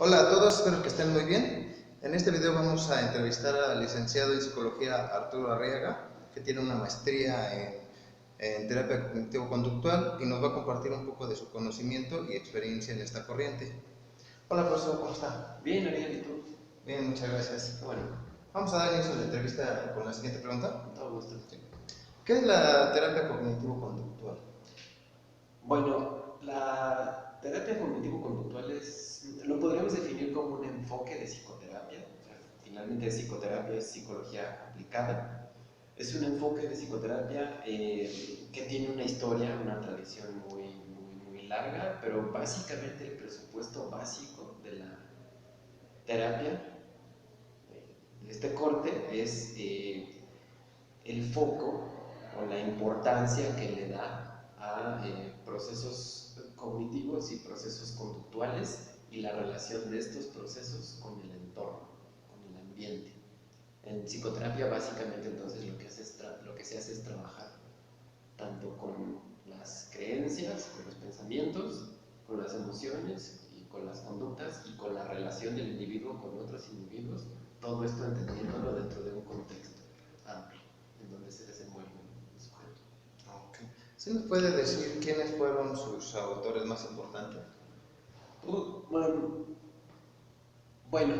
Hola a todos, espero que estén muy bien. En este video vamos a entrevistar al licenciado en psicología Arturo Arriaga, que tiene una maestría en terapia cognitivo-conductual y nos va a compartir un poco de su conocimiento y experiencia en esta corriente. Hola profesor, ¿cómo está? Bien, Ariel, ¿y tú? Bien, muchas gracias. Bueno, Vamos a dar inicio a la entrevista con la siguiente pregunta. con todo gusto. ¿Qué es la terapia cognitivo-conductual? Bueno, la terapia cognitivo-conductual lo podríamos definir como un enfoque de psicoterapia. O sea, finalmente psicoterapia es psicología aplicada. Es un enfoque de psicoterapia que tiene una historia, una tradición muy larga, pero básicamente el presupuesto básico de la terapia de este corte es el foco o la importancia que le da a procesos cognitivos y procesos conductuales y la relación de estos procesos con el entorno, con el ambiente. En psicoterapia básicamente entonces lo que se hace es trabajar tanto con las creencias, con los pensamientos, con las emociones y con las conductas y con la relación del individuo con otros individuos, todo esto entendiéndolo dentro de un contexto amplio en donde se desenvuelve el sujeto. Okay. ¿Sí nos puede decir quiénes fueron sus autores más importantes? Bueno,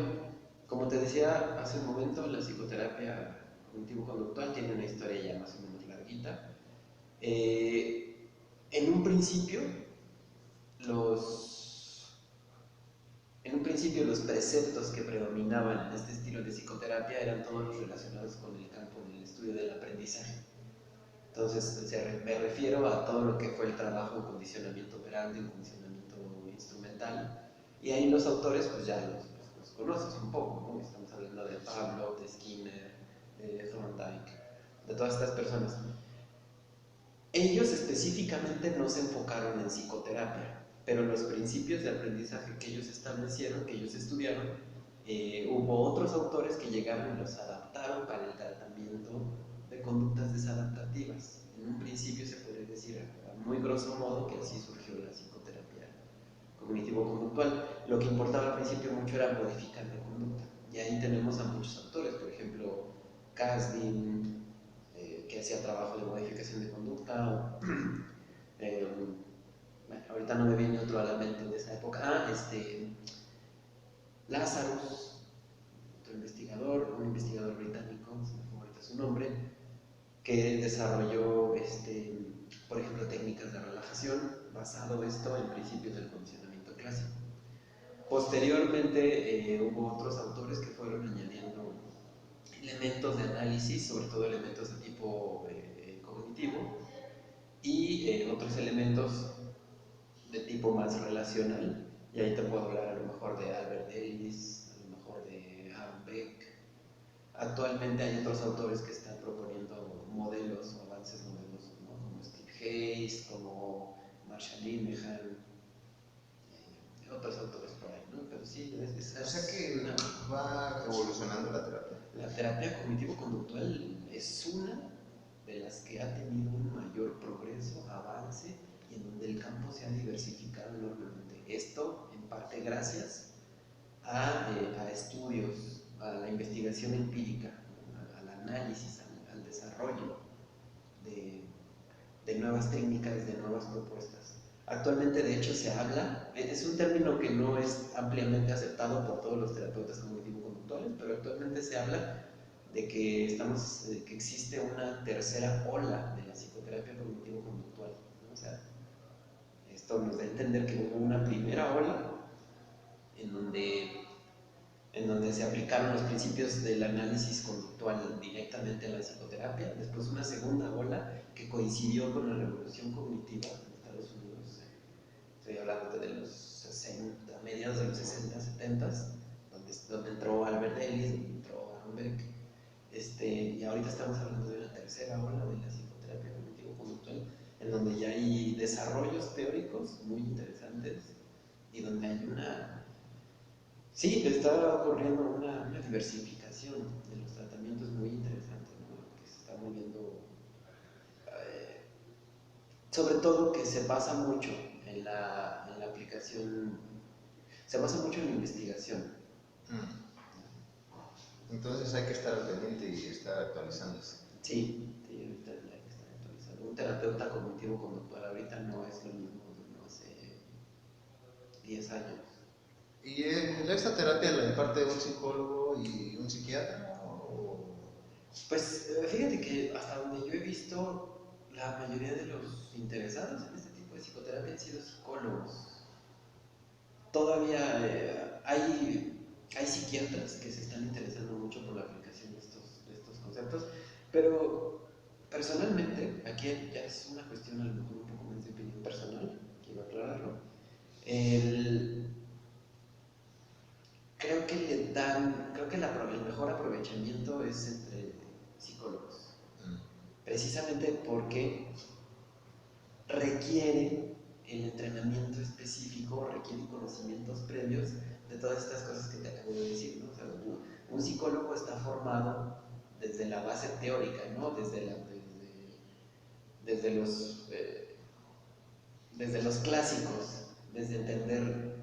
como te decía hace un momento, la psicoterapia cognitivo-conductual tiene una historia ya más o menos larguita. En un principio, los los preceptos que predominaban en este estilo de psicoterapia eran todos los relacionados con el campo del estudio del aprendizaje. Entonces, me refiero a todo lo que fue el trabajo en condicionamiento operante, en condicionamiento instrumental, y ahí los autores, pues ya los conoces un poco, ¿no? Estamos hablando de Pavlov, de Skinner, de Thorndike, de todas estas personas. Ellos específicamente no se enfocaron en psicoterapia, pero los principios de aprendizaje que ellos establecieron, que ellos estudiaron, hubo otros autores que llegaron y los adaptaron para el tratamiento de conductas desadaptativas. En un principio se podría decir a muy grosso modo que así surgió la psicoterapia cognitivo-conductual. Lo que importaba al principio mucho era modificar la conducta. Y ahí tenemos a muchos autores, por ejemplo, Kasdin, que hacía trabajo de modificación de conducta. eh, bueno, ahorita no me viene otro a la mente de esa época. Lazarus, otro investigador, un investigador británico, se me fue ahorita su nombre, que desarrolló, por ejemplo, técnicas de relajación, basado esto en principios del condicionamiento clásico. Posteriormente hubo otros autores que fueron añadiendo elementos de análisis, sobre todo elementos de tipo cognitivo, y otros elementos de tipo más relacional. Y ahí te puedo hablar a lo mejor de Albert Ellis, a lo mejor de Aaron Beck. Actualmente hay otros autores que están proponiendo modelos o avances novedosos, ¿no? Como Steve Hayes, como Marshall Linehan, otros autores por ahí, ¿no? Pero sí, O sea que va evolucionando la terapia. la terapia cognitivo-conductual es una de las que ha tenido un mayor progreso, avance, y en donde el campo se ha diversificado enormemente. Esto, en parte, gracias a estudios, a la investigación empírica, al análisis, al desarrollo de, de nuevas técnicas, de nuevas propuestas. Actualmente, de hecho, se habla, es un término que no es ampliamente aceptado por todos los terapeutas cognitivo-conductuales, pero actualmente se habla de que existe una tercera ola de la psicoterapia cognitivo-conductual, ¿no? O sea, esto nos da a entender que hubo una primera ola en donde se aplicaron los principios del análisis conductual directamente a la psicoterapia, después una segunda ola que coincidió con la revolución cognitiva en Estados Unidos, estoy hablando de los 60, mediados de los 60, 70, donde entró Albert Ellis, donde entró Aaron Beck, y ahorita estamos hablando de una tercera ola de la psicoterapia cognitivo-conductual, en donde ya hay desarrollos teóricos muy interesantes y donde hay sí, está ocurriendo una diversificación de los tratamientos muy interesante, ¿no? Que se está moviendo, eh, sobre todo que se basa mucho en la aplicación. se basa mucho en la investigación. Entonces hay que estar al pendiente y estar actualizándose. Sí, ahorita ya hay que estar actualizado. Un terapeuta cognitivo-conductual ahorita no es lo mismo de no hace 10 años. ¿Y esta terapia la imparte un psicólogo y un psiquiatra? Pues fíjate que hasta donde yo he visto, la mayoría de los interesados en este tipo de psicoterapia han sido psicólogos. Todavía hay psiquiatras que se están interesando mucho por la aplicación de estos conceptos, pero personalmente, aquí ya es una cuestión a lo mejor un poco más de opinión personal, quiero aclararlo. Creo que el mejor aprovechamiento es entre psicólogos, precisamente porque requiere el entrenamiento específico, requiere conocimientos previos de todas estas cosas que te acabo de decir, ¿no? O sea, un psicólogo está formado desde la base teórica, ¿no? Desde los clásicos, desde entender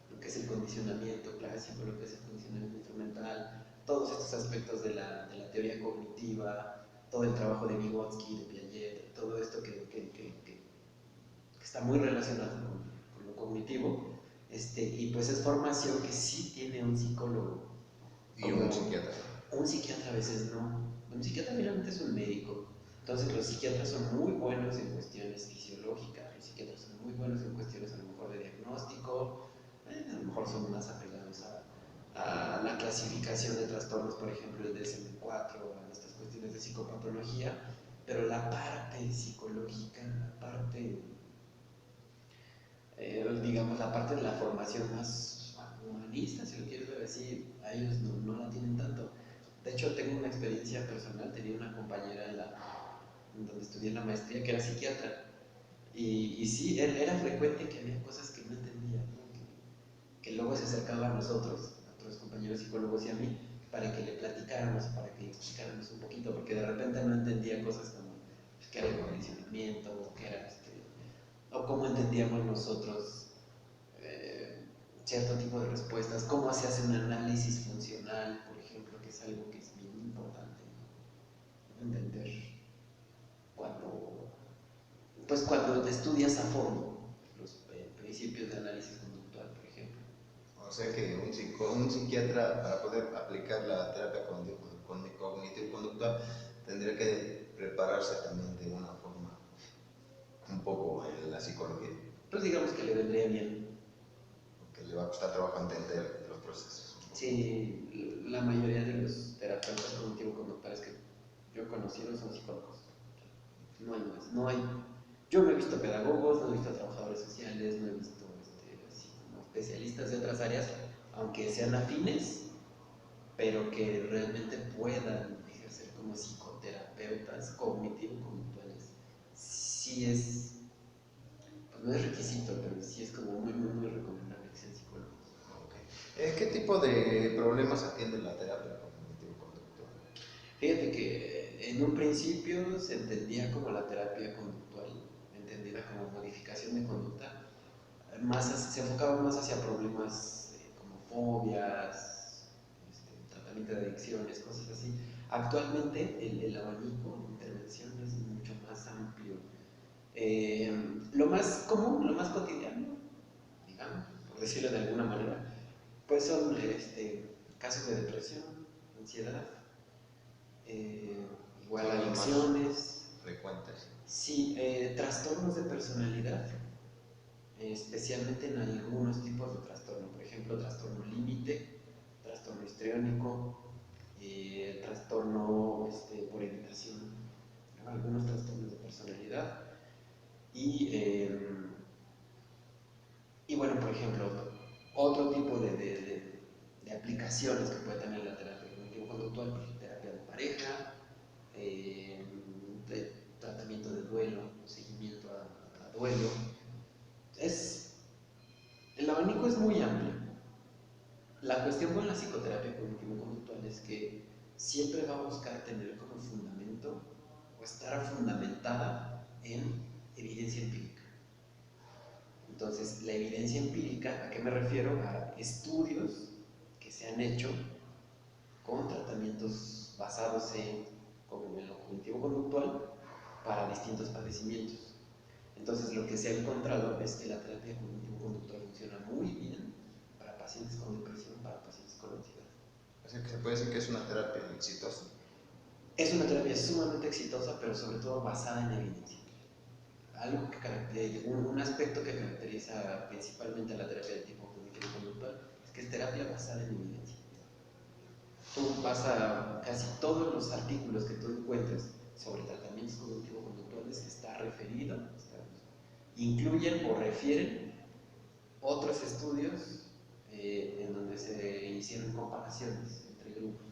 lo que es el condicionamiento clásico, lo que es el condicionamiento instrumental, todos estos aspectos de la teoría cognitiva, todo el trabajo de Vygotsky, de Piaget, todo esto que está muy relacionado con lo cognitivo, y pues es formación que sí tiene un psicólogo. ¿Y un psiquiatra? Un psiquiatra a veces no. Un psiquiatra finalmente es un médico. Entonces los psiquiatras son muy buenos en cuestiones fisiológicas, los psiquiatras son muy buenos en cuestiones a lo mejor de diagnóstico, a lo mejor son más apegados a la clasificación de trastornos, por ejemplo el DSM-4, a estas cuestiones de psicopatología, pero la parte psicológica, la parte digamos, la parte de la formación más humanista, si lo quieres ver así, a ellos no la tienen tanto. De hecho, tengo una experiencia personal, tenía una compañera en donde estudié la maestría que era psiquiatra, y sí, era frecuente que había cosas que no entendía, ¿no? que luego se acercaba a nosotros, a otros compañeros psicólogos y a mí, para que le platicáramos, para que le explicáramos un poquito, porque de repente no entendía cosas como pues, qué era el condicionamiento, qué era o cómo entendíamos nosotros cierto tipo de respuestas, cómo se hace un análisis funcional, por ejemplo, que es algo que es bien importante entender cuando estudias a fondo los principios de análisis conductual, por ejemplo. O sea que un psiquiatra, para poder aplicar la terapia cognitivo-conductual, tendría que prepararse también de una forma un poco en la psicología. Pues digamos que le vendría bien. Porque le va a costar trabajo entender los procesos. Sí, la mayoría de los terapeutas cognitivo-conductuales que yo he conocido son psicólogos. No hay más, no hay. Yo no he visto pedagogos, no he visto trabajadores sociales, no he visto así como especialistas de otras áreas, aunque sean afines, pero que realmente puedan ejercer como psicoterapeutas cognitivo-conductuales. Sí es, pues no es requisito, pero sí es como muy recomendable que sean psicólogos. Okay. ¿Qué tipo de problemas atiende la terapia cognitivo-conductual? Fíjate que en un principio se entendía como la terapia conductual, entendida como modificación de conducta, se enfocaba más hacia problemas como fobias, tratamiento de adicciones, cosas así. Actualmente el abanico de intervención es mucho más amplio. Lo más común, lo más cotidiano, digamos, por decirlo de alguna manera, pues son casos de depresión, ansiedad, igual adicciones. Frecuentes. Sí, trastornos de personalidad, especialmente en algunos tipos de trastorno, por ejemplo, trastorno límite, trastorno histriónico, trastorno por evitación, ¿no? Algunos trastornos de personalidad y bueno, por ejemplo, otro tipo de aplicaciones que puede tener la terapia cognitivo-conductual, por ejemplo, terapia de pareja, de tratamiento de duelo, seguimiento a duelo. El abanico es muy amplio. La cuestión con la psicoterapia cognitivo-conductual es que siempre va a buscar tener como fundamento o estar fundamentada en evidencia empírica. Entonces, la evidencia empírica, ¿a qué me refiero? A estudios que se han hecho con tratamientos basados en lo cognitivo-conductual para distintos padecimientos. Entonces, lo que se ha encontrado es que la terapia cognitivo-conductual funciona muy bien para pacientes con depresión, para pacientes con ansiedad. O sea, que se puede decir que es una terapia exitosa. Es una terapia sumamente exitosa, pero sobre todo basada en evidencia. Algo que caracteriza, un aspecto que caracteriza principalmente a la terapia de tipo cognitivo-conductual es que es terapia basada en evidencia. Tú vas a casi todos los artículos que tú encuentres sobre tratamientos cognitivo-conductuales está referido, incluyen o refieren otros estudios en donde se hicieron comparaciones entre grupos,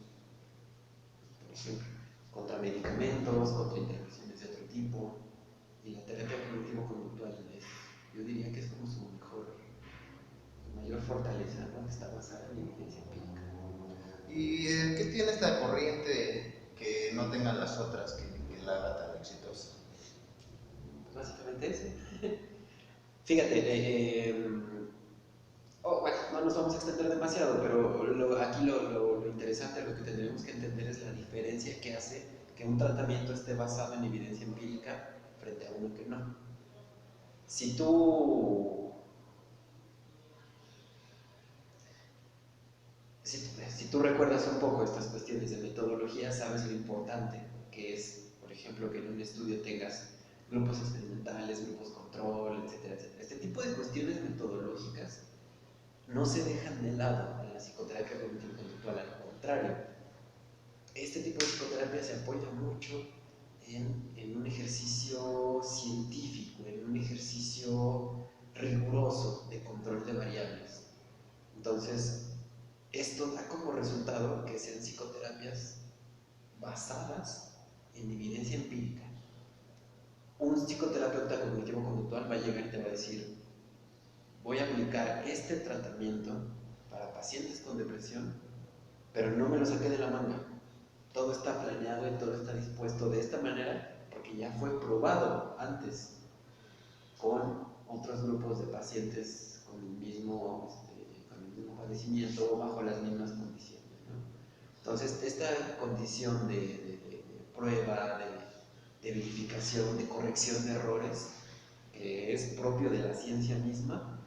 por ejemplo, contra medicamentos, contra intervenciones de otro tipo, y la terapia cognitivo-conductual yo diría que es como su mayor fortaleza, ¿no? Que está basada en evidencia empírica. ¿Y qué tiene esta corriente que no tengan las otras que la haga tan exitosa? Pues básicamente ese. Fíjate, bueno, no nos vamos a extender demasiado, pero aquí lo interesante, lo que tendremos que entender es la diferencia que hace que un tratamiento esté basado en evidencia empírica frente a uno que no. Si tú recuerdas un poco estas cuestiones de metodología, sabes lo importante que es, por ejemplo, que en un estudio tengas grupos experimentales, grupos control, etcétera, etcétera. Este tipo de cuestiones metodológicas no se dejan de lado en la psicoterapia cognitivo-conductual, al contrario. Este tipo de psicoterapia se apoya mucho en un ejercicio científico, en un ejercicio riguroso de control de variables. Entonces, esto da como resultado que sean psicoterapias basadas en evidencia empírica. Un psicoterapeuta cognitivo-conductual va a llegar y te va a decir: voy a aplicar este tratamiento para pacientes con depresión, pero no me lo saqué de la manga. Todo está planeado y todo está dispuesto de esta manera porque ya fue probado antes con otros grupos de pacientes con el mismo padecimiento o bajo las mismas condiciones, ¿no? Entonces, esta condición de prueba, de verificación, de corrección de errores, que es propio de la ciencia misma,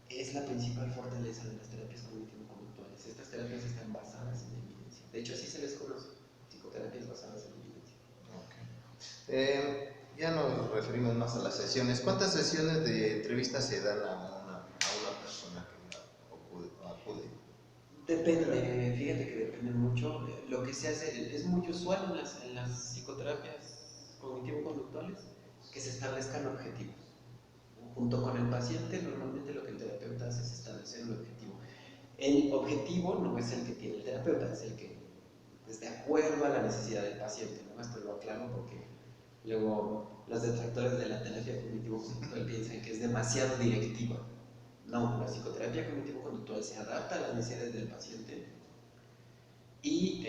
es la principal fortaleza de las terapias cognitivo-conductuales. Estas terapias están basadas en evidencia. De hecho, así se les conoce, psicoterapias basadas en evidencia. Okay. Ya nos referimos más a las sesiones. ¿Cuántas sesiones de entrevistas se dan a una persona que acude? Depende, fíjate que depende mucho. Lo que se hace es muy usual en las psicoterapias cognitivo-conductuales que se establezcan objetivos. Junto con el paciente, normalmente lo que el terapeuta hace es establecer un objetivo. El objetivo no es el que tiene el terapeuta, es el que es de acuerdo a la necesidad del paciente, ¿no? Esto lo aclaro porque luego los detractores de la terapia cognitivo-conductual piensan que es demasiado directiva. No, la psicoterapia cognitivo-conductual se adapta a las necesidades del paciente y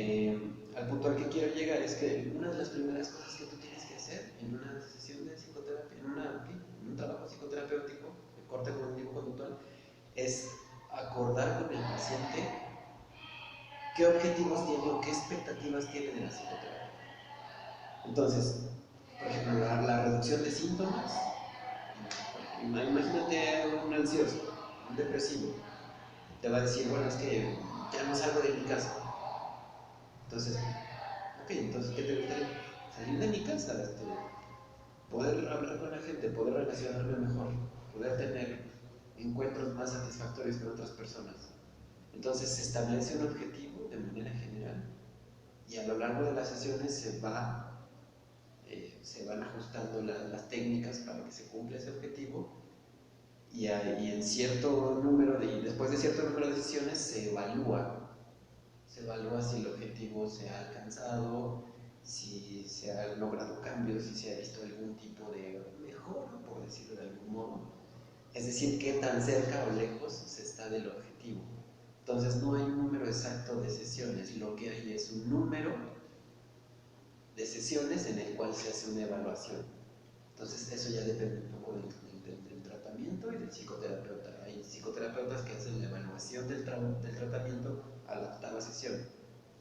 al punto al que quiero llegar es que una de las primeras cosas que tú tienes que hacer en una sesión de psicoterapia, en un trabajo psicoterapéutico de corte cognitivo-conductual, es acordar con el paciente qué objetivos tiene o qué expectativas tiene de la psicoterapia. Entonces, por ejemplo, la reducción de síntomas. Imagínate un ansioso, un depresivo. Te va a decir: bueno, es que ya no salgo de mi casa. Entonces, ok, entonces, ¿qué te gustaría? Salir de mi casa, poder hablar con la gente, poder relacionarme mejor, poder tener encuentros más satisfactorios con otras personas. Entonces se establece un objetivo de manera general y a lo largo de las sesiones se van ajustando las técnicas para que se cumpla ese objetivo y en cierto número y después de cierto número de sesiones se evalúa si el objetivo se ha alcanzado, si se han logrado cambios, si se ha visto algún tipo de mejora, por decirlo de algún modo. Es decir, qué tan cerca o lejos se está del objetivo. Entonces no hay un número exacto de sesiones, lo que hay es un número de sesiones en el cual se hace una evaluación. Entonces eso ya depende un poco del tratamiento y del psicólogo psicoterapeutas que hacen la evaluación del tratamiento a la 8ª sesión.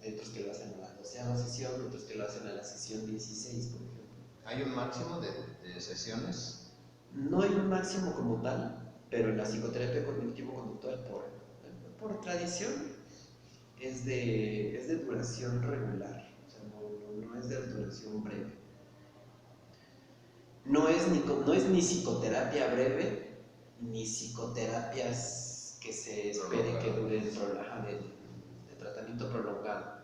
Hay otros que lo hacen a la 12ª sesión, otros que lo hacen a la sesión 16, por ejemplo. ¿Hay un máximo de sesiones? No hay un máximo como tal, pero en la psicoterapia cognitivo-conductual, por tradición, es de duración regular, o sea, no es de duración breve. No es ni psicoterapia breve, ni psicoterapias que se espere que duren de tratamiento prolongado.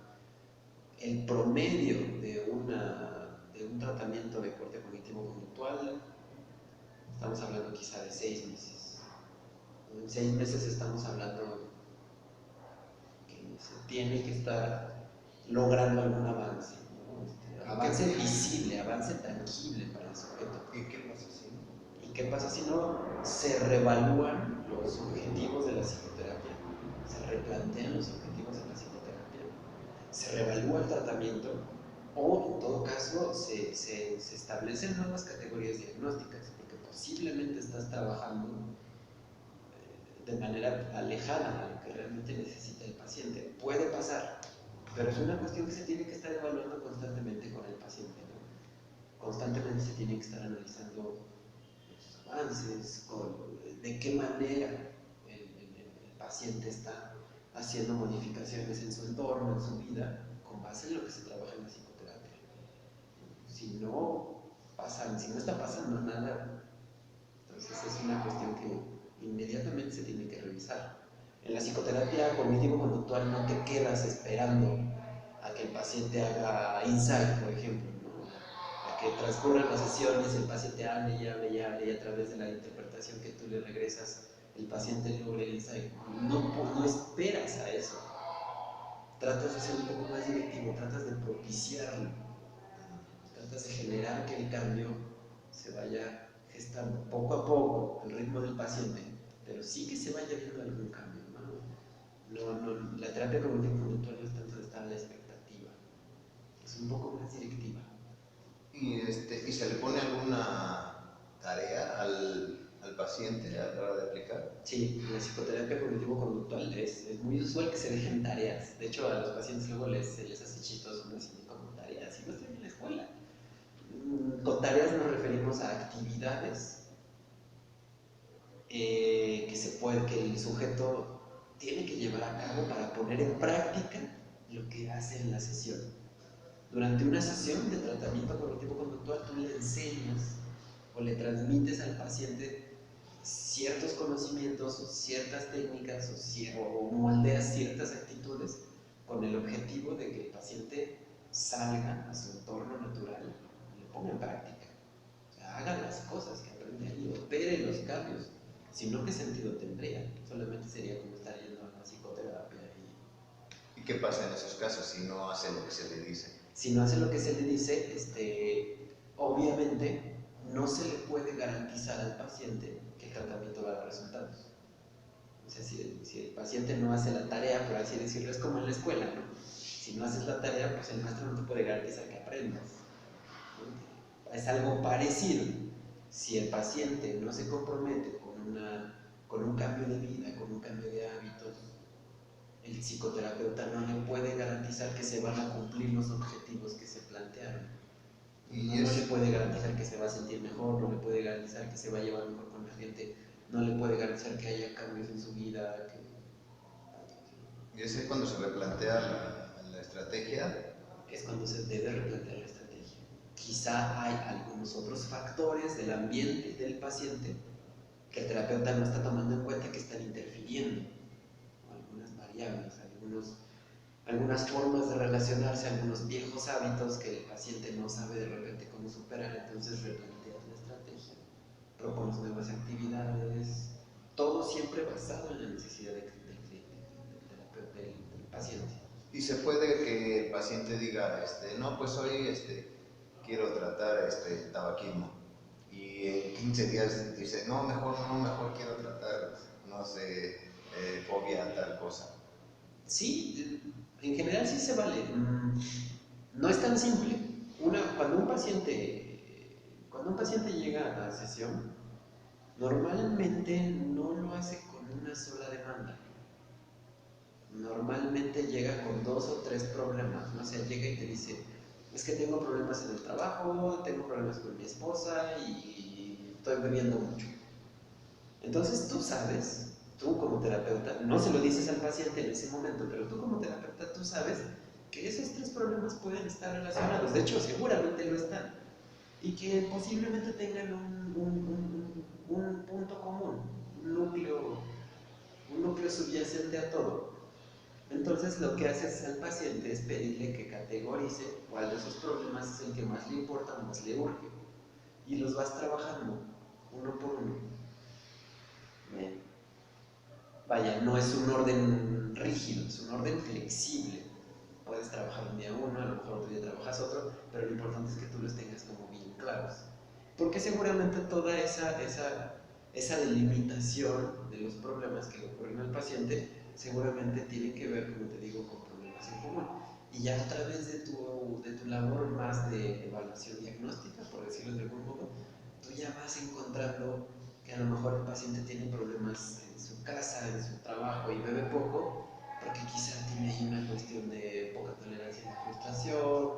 El promedio de un tratamiento de corte cognitivo-conductual, estamos hablando quizá de 6 meses. En 6 meses estamos hablando que se tiene que estar logrando algún avance, ¿no? Avance visible, avance tangible para el sujeto. ¿Y qué pasa si no? ¿Y qué pasa si no? Se reevalúan los objetivos de la psicoterapia, se replantean los objetivos de la psicoterapia, se reevalúa el tratamiento o, en todo caso, se establecen nuevas categorías diagnósticas, porque posiblemente estás trabajando de manera alejada a lo que realmente necesita el paciente. Puede pasar, pero es una cuestión que se tiene que estar evaluando constantemente con el paciente, ¿no? Constantemente se tiene que estar analizando los avances, de qué manera el paciente está haciendo modificaciones en su entorno, en su vida, con base en lo que se trabaja en la psicoterapia. Si no está pasando nada, entonces es una cuestión que inmediatamente se tiene que revisar. En la psicoterapia cognitivo-conductual no te quedas esperando a que el paciente haga insight, por ejemplo, ¿no? A que transcurran las sesiones, el paciente hable y a través de la interpretación que tú le regresas, el paciente logre el insight. No esperas a eso. Tratas de ser un poco más directivo, tratas de propiciarlo, tratas de generar que el cambio se vaya gestando poco a poco al ritmo del paciente, pero sí que se vaya viendo algún cambio, ¿no? La terapia cognitivo-conductual no es tanto de estar a la expectativa, es un poco más directiva. ¿Y se le pone alguna tarea al paciente a la hora de aplicar? Sí, en la psicoterapia cognitivo-conductual es muy usual que se dejen tareas. De hecho, a los pacientes luego se les hace chistoso, ¿no? Así como tareas, si no estoy en la escuela. Con tareas nos referimos a actividades que el sujeto tiene que llevar a cabo para poner en práctica lo que hace en la sesión. Durante una sesión de tratamiento cognitivo-conductual tú le enseñas o le transmites al paciente ciertos conocimientos, ciertas técnicas o moldeas ciertas actitudes con el objetivo de que el paciente salga a su entorno natural y lo ponga en práctica. O sea, haga las cosas que aprende ahí, opere los cambios. Si no, ¿qué sentido tendría? Solamente sería como estar yendo a la psicoterapia. ¿Y qué pasa en esos casos si no hace lo que se le dice? Si no hace lo que se le dice, obviamente no se le puede garantizar al paciente que el tratamiento va a dar resultados. O sea, si el paciente no hace la tarea, por así decirlo, es como en la escuela, ¿no? Si no haces la tarea, pues el maestro no te puede garantizar que aprendas, ¿no? Es algo parecido. Si el paciente no se compromete con un cambio de vida, con un cambio de hábitos, el psicoterapeuta no le puede garantizar que se van a cumplir los objetivos que se plantearon. No le puede garantizar que se va a sentir mejor, no le puede garantizar que se va a llevar mejor con la gente, no le puede garantizar que haya cambios en su vida. Y es cuando se replantea la estrategia. Es cuando se debe replantear la estrategia. Quizá hay algunos otros factores del ambiente del paciente que el terapeuta no está tomando en cuenta, que están interfiriendo. Algunas variables, algunas formas de relacionarse, algunos viejos hábitos que el paciente no sabe de repente cómo superar. Entonces replanteas la estrategia, propones nuevas actividades, todo siempre basado en la necesidad del paciente. Y se puede que el paciente diga, no, pues hoy quiero tratar tabaquismo, y en 15 días dice, no, mejor quiero tratar, no sé, fobia a tal cosa. Sí, en general sí se vale. No es tan simple. Cuando un paciente llega a la sesión, normalmente no lo hace con una sola demanda. Normalmente llega con 2 o 3 problemas, ¿no? O sea, llega y te dice, es que tengo problemas en el trabajo, tengo problemas con mi esposa y estoy bebiendo mucho. Entonces tú sabes, tú como terapeuta, no se lo dices al paciente en ese momento, pero tú como terapeuta tú sabes que esos 3 problemas pueden estar relacionados, de hecho seguramente lo están, y que posiblemente tengan un punto común, un núcleo subyacente a todo. Entonces lo que haces al paciente es pedirle que categorice cuál de esos problemas es el que más le importa, más le urge, y los vas trabajando uno por uno. Bien. Vaya, no es un orden rígido, es un orden flexible. Puedes trabajar un día uno, a lo mejor otro día trabajas otro, pero lo importante es que tú los tengas como bien claros. Porque seguramente toda esa delimitación de los problemas que le ocurren al paciente seguramente tiene que ver, como te digo, con problemas en común. Y ya a través de tu labor más de evaluación diagnóstica, por decirlo de algún modo, tú ya vas encontrando que a lo mejor el paciente tiene problemas en su casa, en su trabajo y bebe poco, porque quizá tiene ahí una cuestión de poca tolerancia a la frustración,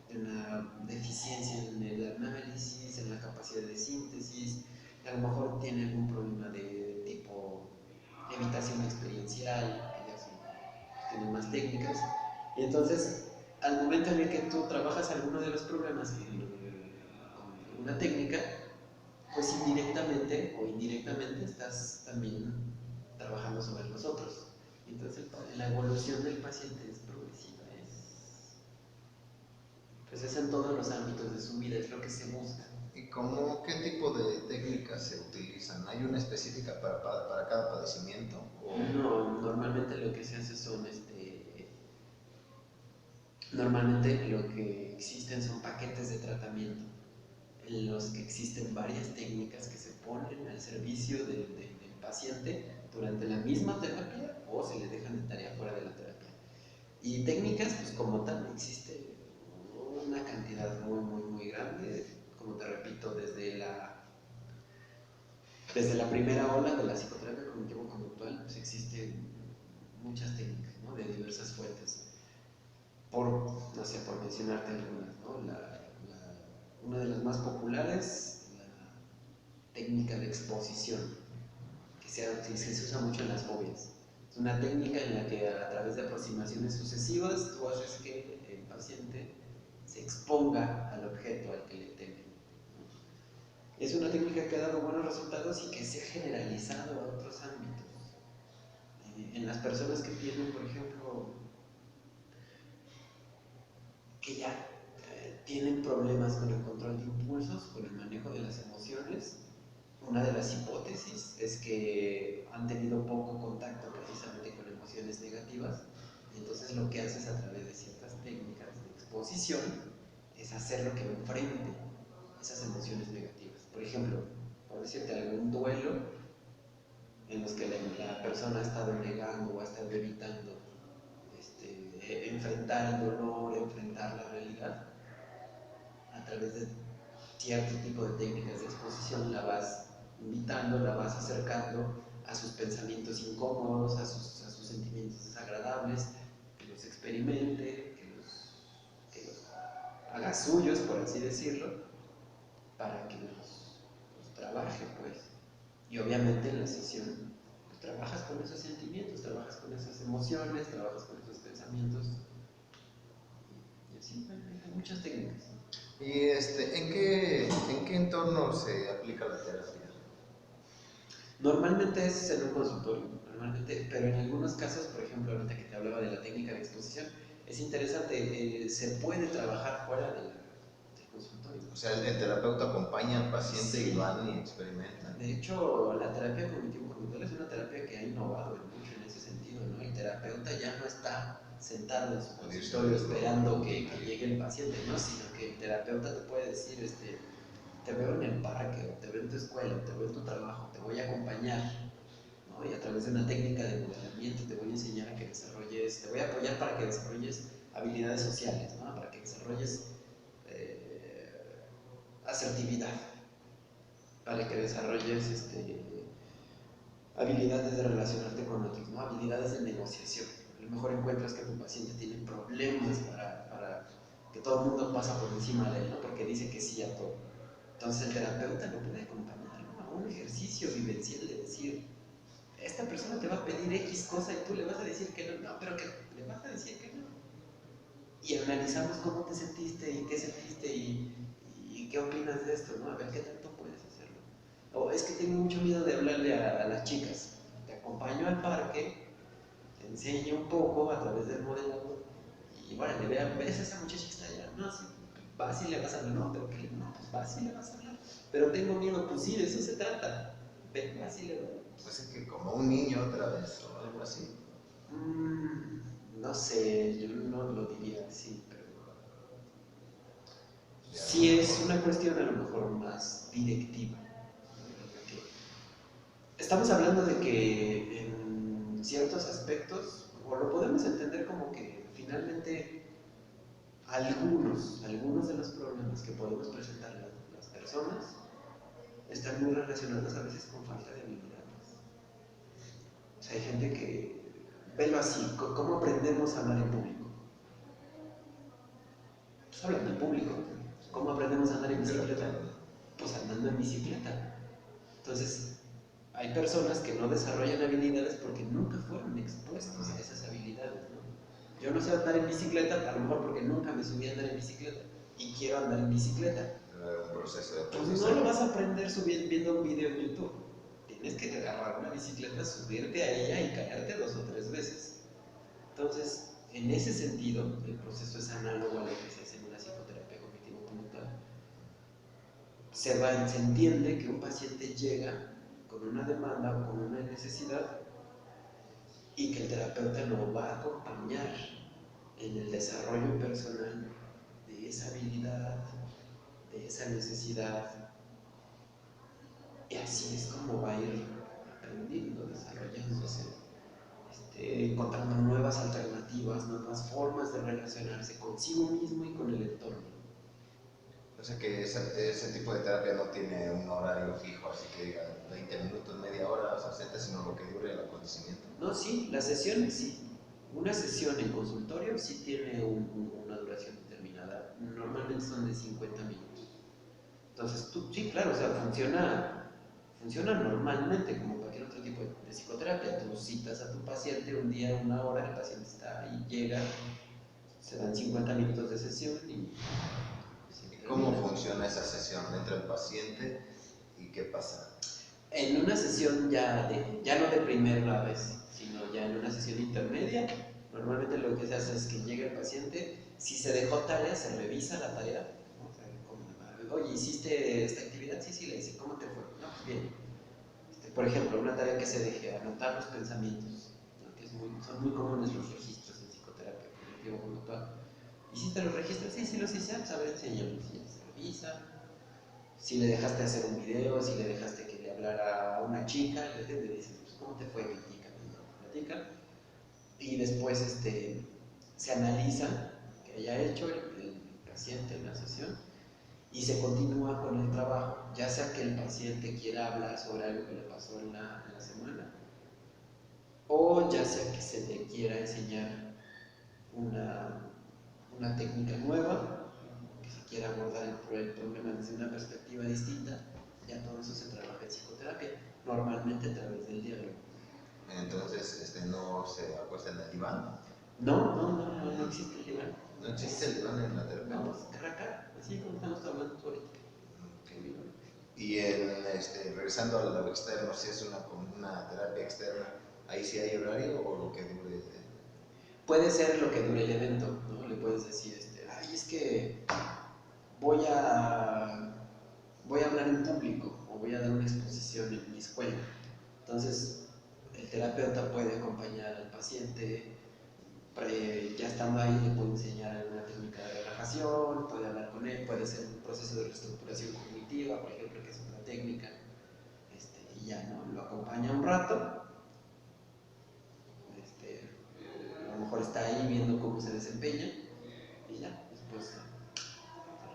de una deficiencia en el análisis, en la capacidad de síntesis, a lo mejor tiene algún problema de tipo evitación experiencial, que ya son cuestiones más técnicas, y entonces al momento en el que tú trabajas alguno de los problemas con una técnica, pues indirectamente o indirectamente estás también trabajando sobre los otros. Entonces la evolución del paciente es progresiva, pues es en todos los ámbitos de su vida, es lo que se busca. ¿Y qué tipo de técnicas se utilizan? ¿Hay una específica para cada padecimiento? ¿O? No, normalmente lo que se hace son, normalmente lo que existen son paquetes de tratamiento, en los que existen varias técnicas que se ponen al servicio del paciente durante la misma terapia o se le dejan de tarea fuera de la terapia. Y técnicas, pues como tal, existe una cantidad muy, muy, muy grande, como te repito, desde la primera ola de la psicoterapia cognitivo-conductual, pues existen muchas técnicas, ¿no? De diversas fuentes. No sé, por mencionarte algunas, ¿no? Una de las más populares, la técnica de exposición, que se usa mucho en las fobias. Es una técnica en la que a través de aproximaciones sucesivas tú haces que el paciente se exponga al objeto al que le teme. Es una técnica que ha dado buenos resultados y que se ha generalizado a otros ámbitos. En las personas que tienen, por ejemplo, que ya tienen problemas con el control de impulsos, con el manejo de las emociones, una de las hipótesis es que han tenido poco contacto precisamente con emociones negativas, y entonces lo que haces a través de ciertas técnicas de exposición es hacerlo que enfrente esas emociones negativas. Por ejemplo, por decirte algún duelo en los que la persona ha estado negando o ha estado evitando enfrentar el dolor, enfrentar la realidad, a través de cierto tipo de técnicas de exposición la vas invitando, la vas acercando a sus pensamientos incómodos, a sus sentimientos desagradables, que los experimente, que los haga suyos, por así decirlo, para que los trabaje, pues. Y obviamente en la sesión pues, trabajas con esos sentimientos, trabajas con esas emociones, trabajas con esos pensamientos, y así hay muchas técnicas. ¿Y en qué entorno se aplica la terapia? Normalmente es en un consultorio, pero en algunos casos, por ejemplo, ahorita que te hablaba de la técnica de exposición, es interesante, se puede trabajar fuera del consultorio. O sea, el terapeuta acompaña al paciente Sí. y van y experimentan. De hecho, la terapia cognitivo-conductual es una terapia que ha innovado mucho en ese sentido, ¿no? El terapeuta ya no está sentado en su consultorio esperando que llegue el paciente, ¿no? Sino que el terapeuta te puede decir, te veo en el parque, o te veo en tu escuela, o te veo en tu trabajo, te voy a acompañar, ¿no? Y a través de una técnica de modelamiento te voy a enseñar a que desarrolles, te voy a apoyar para que desarrolles habilidades sociales, ¿no? Para que desarrolles asertividad, para que desarrolles habilidades de relacionarte con otros, ¿no? Habilidades de negociación. A lo mejor encuentras que tu paciente tiene problemas para que todo el mundo pasa por encima de él, ¿no? Porque dice que sí a todo. Entonces el terapeuta lo puede acompañar, ¿no? A un ejercicio vivencial de decir, esta persona te va a pedir X cosa y tú le vas a decir que no, no, pero que le vas a decir que no. Y analizamos cómo te sentiste y qué sentiste y qué opinas de esto, ¿no? A ver qué tanto puedes hacerlo. O es que tengo mucho miedo de hablarle a las chicas. Te acompaño al parque, te enseño un poco a través del modelado y bueno, le vean, ves a esa muchacha que está allá, no, sí, vas y le vas a hablar, no, pero que no, pues vas y le vas a hablar. Pero tengo miedo, pues sí, de eso se trata. Ven, vas y le vas. Pues es que como un niño otra vez o algo así. No sé, yo no lo diría así, pero Ya, sí es una cuestión a lo mejor más directiva. Estamos hablando de que en ciertos aspectos, o lo podemos entender como que finalmente algunos de los problemas que podemos presentar las personas están muy relacionados a veces con falta de habilidades. O sea, hay gente que, velo así, ¿cómo aprendemos a hablar en público? Pues hablando en público. ¿Cómo aprendemos a andar en bicicleta? Pues andando en bicicleta. Entonces, hay personas que no desarrollan habilidades porque nunca fueron expuestos a esas habilidades, ¿no? Yo no sé andar en bicicleta, a lo mejor porque nunca me subí a andar en bicicleta y quiero andar en bicicleta. Un proceso de Pues aprendizaje. no lo vas a aprender viendo un video en YouTube. Tienes que agarrar una bicicleta, subirte a ella y caerte 2 o 3 veces. Entonces, en ese sentido, el proceso es análogo a lo que se hace en una psicoterapia cognitivo-conductual. Se entiende que un paciente llega con una demanda o con una necesidad y que el terapeuta lo va a acompañar en el desarrollo personal de esa habilidad, de esa necesidad. Y así es como va a ir aprendiendo, desarrollándose, encontrando nuevas alternativas, nuevas formas de relacionarse consigo mismo y con el entorno. O sea que ese tipo de terapia no tiene un horario fijo, así que digan 20 minutos, media hora, 60, sino lo que dure el acontecimiento. No, sí, las sesiones sí. Una sesión en consultorio sí tiene una duración determinada. Normalmente son de 50 minutos. Entonces, sí, claro, o sea, funciona normalmente como cualquier otro tipo de psicoterapia. Tú citas a tu paciente un día, una hora, el paciente está ahí, llega, se dan 50 minutos de sesión y ¿Cómo funciona esa sesión? ¿Entra el paciente y qué pasa? En una sesión ya no de primera vez, sino ya en una sesión intermedia, normalmente lo que se hace es que llega el paciente, si se dejó tarea, se revisa la tarea. Oye, ¿hiciste esta actividad? Sí, sí, la hice. ¿Cómo te fue? No, pues bien. Por ejemplo, una tarea que se deje, anotar los pensamientos, ¿no? Que son muy comunes los registros en psicoterapia cognitivo-conductual. ¿Hiciste los registros? Sí, sí los hice. A ver, enséñalos. Sí, se revisa. Si le dejaste hacer un video, si le dejaste que le hablara a una chica, le dices, pues, ¿cómo te fue? Platica. Y después se analiza que haya hecho el paciente en la sesión y se continúa con el trabajo, ya sea que el paciente quiera hablar sobre algo que le pasó en la semana, o ya sea que se le quiera enseñar una técnica nueva, que se quiera abordar el problema desde una perspectiva distinta. Ya todo eso se trabaja en psicoterapia, normalmente a través del diálogo. Entonces, ¿no se acuesta en el diván? No existe el diván. ¿No existe el diván en la terapia? No, es cara a cara, así como estamos hablando ahorita. Okay. Y regresando a lo externo, si es una terapia externa, ¿ahí sí hay horario o lo que dure? Puede ser lo que dure el evento, ¿no? Le puedes decir, ay, es que voy a hablar en público o voy a dar una exposición en mi escuela. Entonces, el terapeuta puede acompañar al paciente, ya estando ahí le puede enseñar alguna técnica de relajación, puede hablar con él, puede ser un proceso de reestructuración cognitiva, por ejemplo, que es otra técnica, y ya, ¿no? Lo acompaña un rato, a lo mejor está ahí viendo cómo se desempeña y ya, después se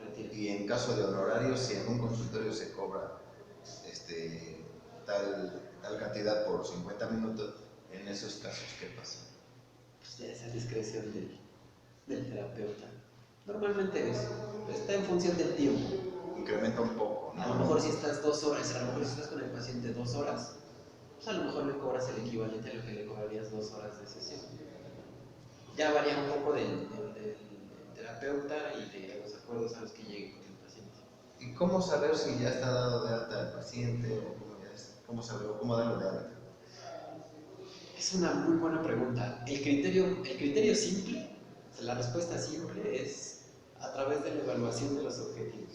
retira. Y en caso de honorarios, si en un consultorio se cobra tal cantidad por 50 minutos, en esos casos, ¿qué pasa? Pues ya esa discreción del terapeuta. Normalmente está en función del tiempo. Incrementa un poco, ¿no? A lo mejor si estás 2 horas, a lo mejor si estás con el paciente 2 horas, pues a lo mejor le cobras el equivalente a lo que le cobrarías 2 horas de sesión. Ya varía un poco del terapeuta y de los acuerdos a los que llegue con el paciente. ¿Y cómo saber si ya está dado de alta el paciente o cómo saber o cómo darlo de alta? Es una muy buena pregunta. El criterio simple, o sea, la respuesta simple es a través de la evaluación de los objetivos.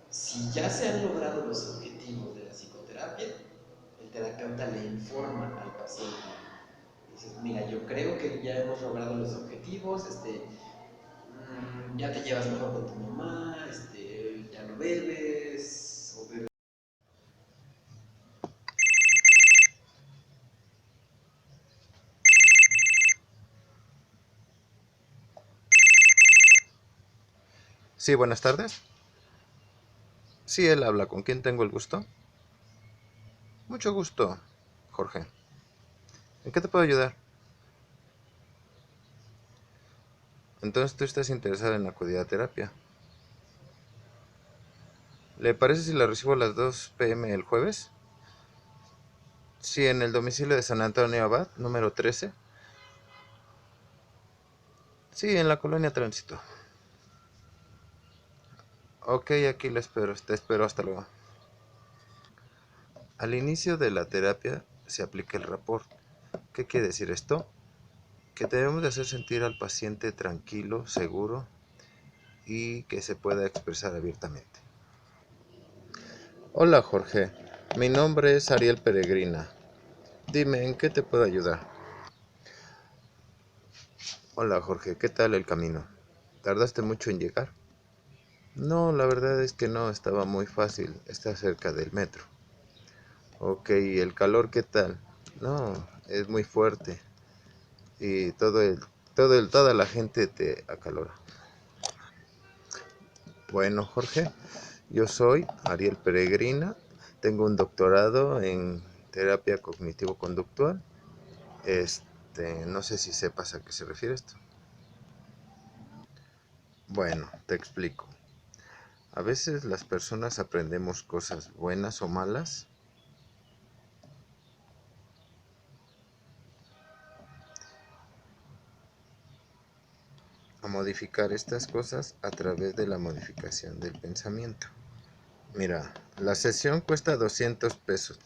Si ya se han logrado los objetivos de la psicoterapia, el terapeuta le informa al paciente. Dices, mira, yo creo que ya hemos logrado los objetivos, ya te llevas mejor con tu mamá, ya no bebes, o bebes. Sí, buenas tardes. Sí, él habla. ¿Con quién tengo el gusto? Mucho gusto, Jorge. ¿En qué te puedo ayudar? Entonces tú estás interesado en acudir a terapia. ¿Le parece si la recibo a las 2 p.m. el jueves? Sí, en el domicilio de San Antonio Abad, número 13. Sí, en la colonia Tránsito. Ok, aquí le espero. Te espero, hasta luego. Al inicio de la terapia se aplica el rapport. ¿Qué quiere decir esto? Que debemos de hacer sentir al paciente tranquilo, seguro y que se pueda expresar abiertamente. Hola Jorge, mi nombre es Ariel Peregrina. Dime, ¿en qué te puedo ayudar? Hola Jorge, ¿qué tal el camino? ¿Tardaste mucho en llegar? No, la verdad es que no, estaba muy fácil, está cerca del metro. Ok, ¿y el calor qué tal? No, es muy fuerte y toda la gente te acalora. Bueno, Jorge, yo soy Ariel Peregrina, tengo un doctorado en terapia cognitivo-conductual. No sé si sepas a qué se refiere esto. Bueno, te explico. A veces las personas aprendemos cosas buenas o malas a modificar estas cosas a través de la modificación del pensamiento. Mira, la sesión cuesta 200 pesos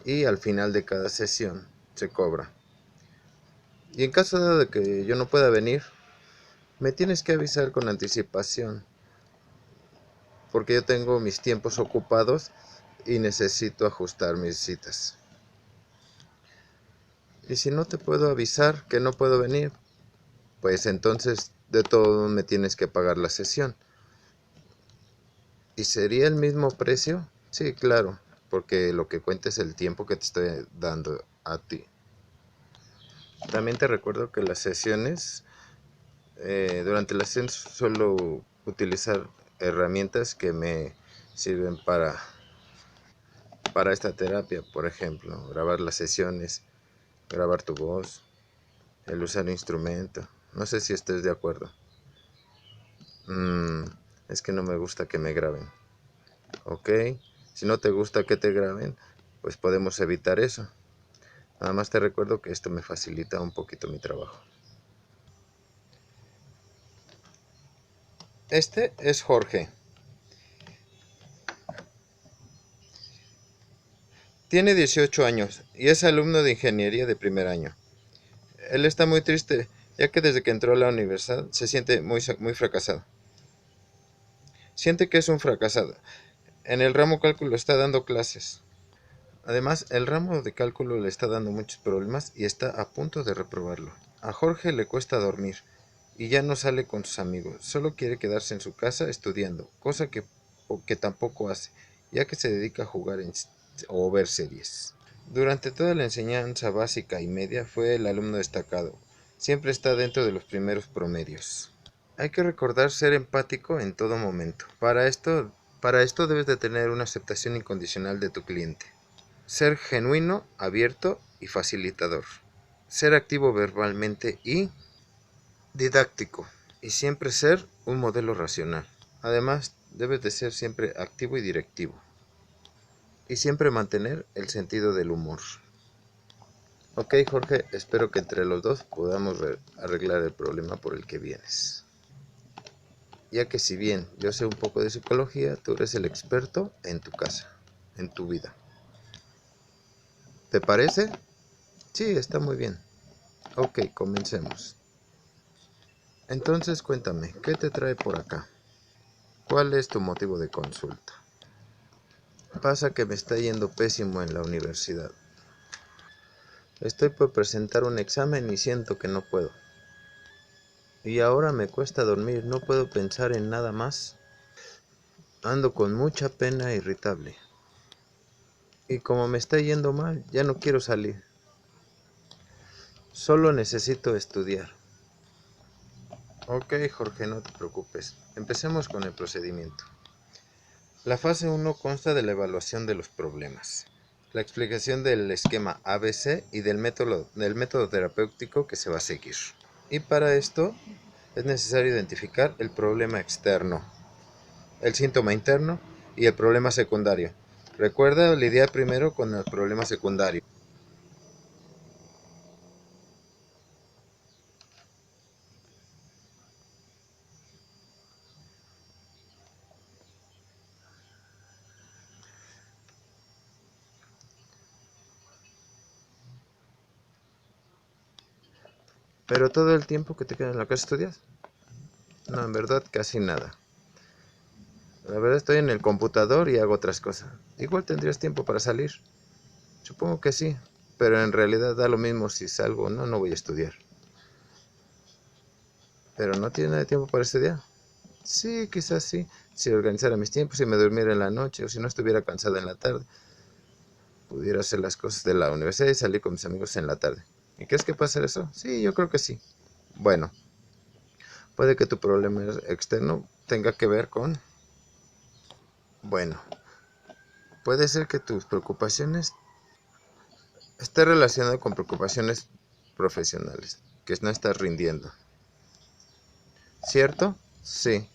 y al final de cada sesión se cobra. Y en caso de que yo no pueda venir, me tienes que avisar con anticipación, porque yo tengo mis tiempos ocupados y necesito ajustar mis citas. Y si no te puedo avisar que no puedo venir, pues entonces de todo me tienes que pagar la sesión. ¿Y sería el mismo precio? Sí, claro, porque lo que cuenta es el tiempo que te estoy dando a ti. También te recuerdo que las sesiones, durante la sesión suelo utilizar herramientas que me sirven para esta terapia. Por ejemplo, grabar las sesiones, grabar tu voz, el usar instrumento. No sé si estés de acuerdo. Mm, es que no me gusta que me graben. Ok, si no te gusta que te graben, pues podemos evitar eso. Nada más te recuerdo que esto me facilita un poquito mi trabajo. Este es Jorge. Tiene 18 años y es alumno de ingeniería de primer año. Él está muy triste, ya que desde que entró a la universidad se siente muy fracasado. Siente que es un fracasado. En el ramo cálculo está dando clases. Además, el ramo de cálculo le está dando muchos problemas y está a punto de reprobarlo. A Jorge le cuesta dormir y ya no sale con sus amigos. Solo quiere quedarse en su casa estudiando, cosa que tampoco hace, ya que se dedica a jugar o ver series. Durante toda la enseñanza básica y media fue el alumno destacado. Siempre está dentro de los primeros promedios. Hay que recordar ser empático en todo momento. Para esto Para esto debes de tener una aceptación incondicional de tu cliente. Ser genuino, abierto y facilitador. Ser activo verbalmente y didáctico. Y siempre ser un modelo racional. Además, debes de ser siempre activo y directivo. Y siempre mantener el sentido del humor. Ok, Jorge, espero que entre los dos podamos arreglar el problema por el que vienes. Ya que si bien yo sé un poco de psicología, tú eres el experto en tu casa, en tu vida. ¿Te parece? Sí, está muy bien. Ok, comencemos. Entonces cuéntame, ¿qué te trae por acá? ¿Cuál es tu motivo de consulta? Pasa que me está yendo pésimo en la universidad. Estoy por presentar un examen y siento que no puedo. Y ahora me cuesta dormir, no puedo pensar en nada más. Ando con mucha pena e irritable. Y como me está yendo mal, ya no quiero salir. Solo necesito estudiar. Ok, Jorge, no te preocupes. Empecemos con el procedimiento. La fase 1 consta de la evaluación de los problemas, la explicación del esquema ABC y del método terapéutico que se va a seguir. Y para esto es necesario identificar el problema externo, el síntoma interno y el problema secundario. Recuerda lidiar primero con el problema secundario. Pero todo el tiempo que te queda en la casa estudias. No, en verdad casi nada. La verdad estoy en el computador y hago otras cosas. Igual tendrías tiempo para salir. Supongo que sí, pero en realidad da lo mismo si salgo o no, no voy a estudiar. Pero no tiene nada de tiempo para estudiar. Sí, quizás sí, si organizara mis tiempos, si me durmiera en la noche o si no estuviera cansada en la tarde. Pudiera hacer las cosas de la universidad y salir con mis amigos en la tarde. ¿Y crees que puede ser eso? Sí, yo creo que sí. Bueno, puede que tu problema externo tenga que ver con... Bueno, puede ser que tus preocupaciones estén relacionadas con preocupaciones profesionales, que no estás rindiendo. ¿Cierto? Sí.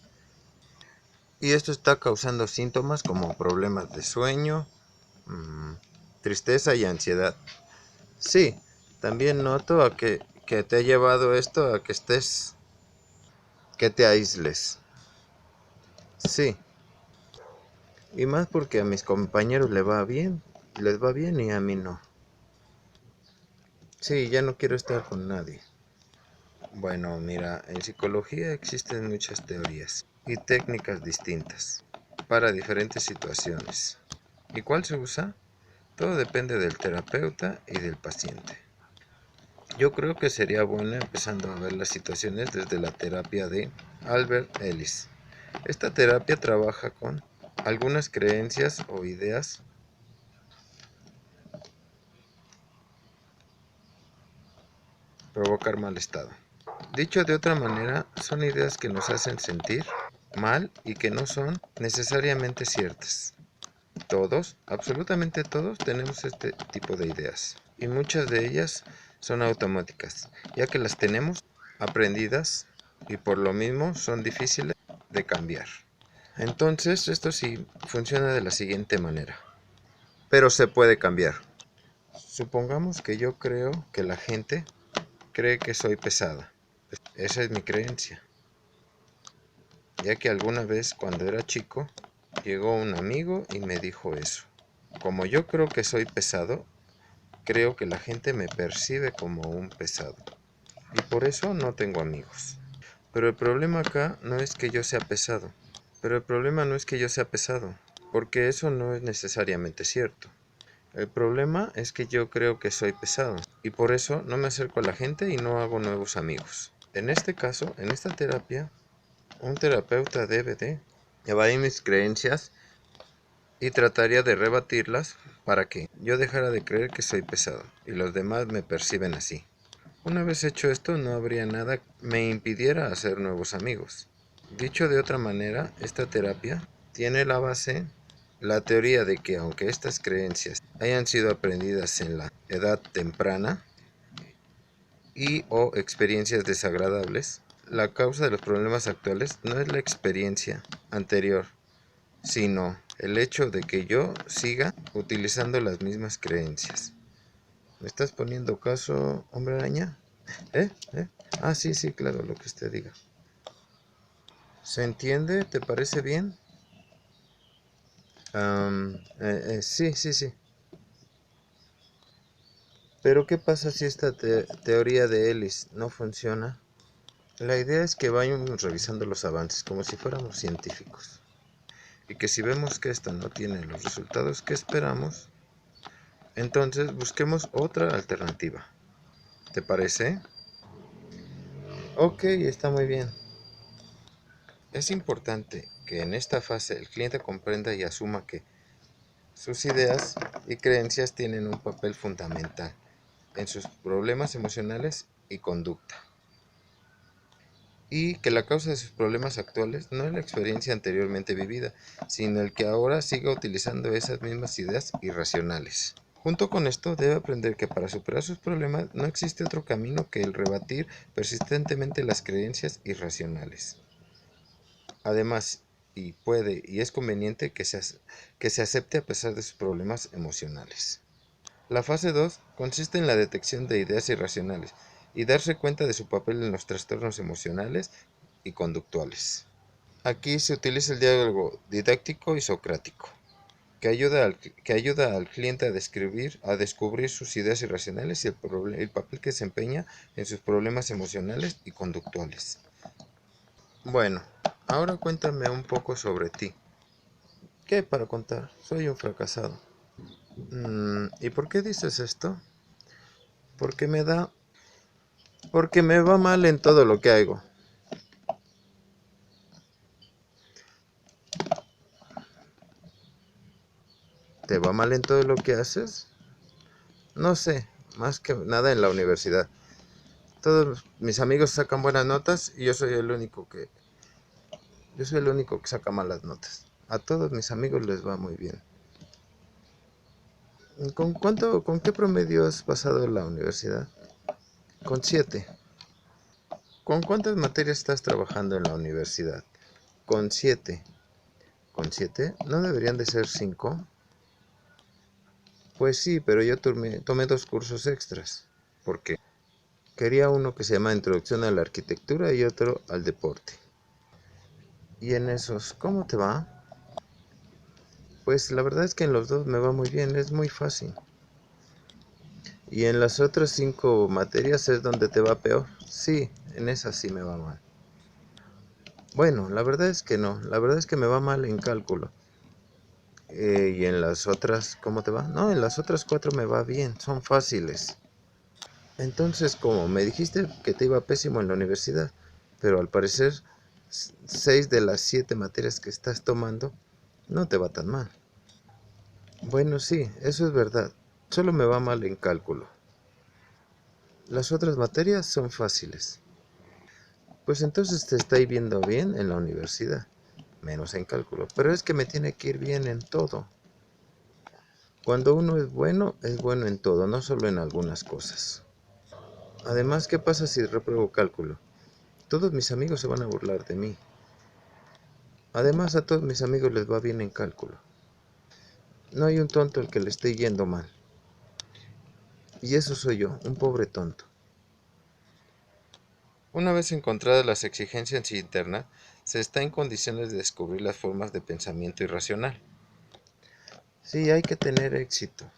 Y esto está causando síntomas como problemas de sueño, tristeza y ansiedad. Sí, también noto que te ha llevado esto a que te aísles. Sí, y más porque a mis compañeros les va bien y a mí no. Sí, ya no quiero estar con nadie. Bueno, mira, en psicología existen muchas teorías y técnicas distintas para diferentes situaciones. ¿Y cuál se usa? Todo depende del terapeuta y del paciente. Yo creo que sería bueno empezando a ver las situaciones desde la terapia de Albert Ellis. Esta terapia trabaja con algunas creencias o ideas provocar mal estado. Dicho de otra manera, son ideas que nos hacen sentir mal y que no son necesariamente ciertas. Todos, absolutamente todos, tenemos este tipo de ideas y muchas de ellas son automáticas, ya que las tenemos aprendidas y por lo mismo son difíciles de cambiar. Entonces, esto sí funciona de la siguiente manera, pero se puede cambiar. Supongamos que yo creo que la gente cree que soy pesada. Esa es mi creencia, ya que alguna vez cuando era chico llegó un amigo y me dijo eso. Como yo creo que soy pesado, creo que la gente me percibe como un pesado y por eso no tengo amigos. Pero el problema acá no es que yo sea pesado. Porque eso no es necesariamente cierto. El problema es que yo creo que soy pesado y por eso no me acerco a la gente y no hago nuevos amigos. En este caso, en esta terapia, un terapeuta debe de evadir mis creencias y trataría de rebatirlas para que yo dejara de creer que soy pesado y los demás me perciben así. Una vez hecho esto, no habría nada que me impidiera hacer nuevos amigos. Dicho de otra manera, esta terapia tiene la base la teoría de que aunque estas creencias hayan sido aprendidas en la edad temprana y o experiencias desagradables, la causa de los problemas actuales no es la experiencia anterior, sino el hecho de que yo siga utilizando las mismas creencias. ¿Me estás poniendo caso, hombre araña? ¿Eh? Ah, sí, sí, claro, lo que usted diga. ¿Se entiende? ¿Te parece bien? Sí, sí, sí. Pero ¿qué pasa si esta teoría de Ellis no funciona? La idea es que vayamos revisando los avances como si fuéramos científicos. Y que si vemos que esta no tiene los resultados que esperamos, entonces busquemos otra alternativa. ¿Te parece? Ok, está muy bien. Es importante que en esta fase el cliente comprenda y asuma que sus ideas y creencias tienen un papel fundamental en sus problemas emocionales y conducta. Y que la causa de sus problemas actuales no es la experiencia anteriormente vivida, sino el que ahora siga utilizando esas mismas ideas irracionales. Junto con esto, debe aprender que para superar sus problemas no existe otro camino que el rebatir persistentemente las creencias irracionales. Además, puede y es conveniente que se acepte a pesar de sus problemas emocionales. La fase 2 consiste en la detección de ideas irracionales y darse cuenta de su papel en los trastornos emocionales y conductuales. Aquí se utiliza el diálogo didáctico y socrático, que ayuda al cliente a descubrir sus ideas irracionales y el papel que desempeña en sus problemas emocionales y conductuales. Bueno, ahora cuéntame un poco sobre ti. ¿Qué hay para contar? Soy un fracasado. ¿Y por qué dices esto? Porque me va mal en todo lo que hago. ¿Te va mal en todo lo que haces? No sé, más que nada en la universidad. Todos mis amigos sacan buenas notas y yo soy el único que saca malas notas. A todos mis amigos les va muy bien. ¿Con qué promedio has pasado en la universidad? Con 7. ¿Con cuántas materias estás trabajando en la universidad? Con 7. ¿Con 7? ¿No deberían de ser 5? Pues sí, pero yo tomé 2 cursos extras. ¿Por qué? Quería uno que se llama Introducción a la Arquitectura y otro al Deporte. ¿Y en esos cómo te va? Pues la verdad es que en los dos me va muy bien, es muy fácil. ¿Y en las otras 5 materias es donde te va peor? Sí, en esas sí me va mal. Bueno, la verdad es que no, la verdad es que me va mal en cálculo. ¿Y en las otras cómo te va? No, en las otras 4 me va bien, son fáciles. Entonces, ¿cómo? Me dijiste que te iba pésimo en la universidad, pero al parecer 6 de las 7 materias que estás tomando no te va tan mal. Bueno, sí, eso es verdad. Solo me va mal en cálculo. Las otras materias son fáciles. Pues entonces te está yendo bien en la universidad, menos en cálculo. Pero es que me tiene que ir bien en todo. Cuando uno es bueno en todo, no solo en algunas cosas. Además, ¿qué pasa si repruebo cálculo? Todos mis amigos se van a burlar de mí. Además, a todos mis amigos les va bien en cálculo. No hay un tonto al que le esté yendo mal. Y eso soy yo, un pobre tonto. Una vez encontradas las exigencias internas, se está en condiciones de descubrir las formas de pensamiento irracional. Sí, hay que tener éxito.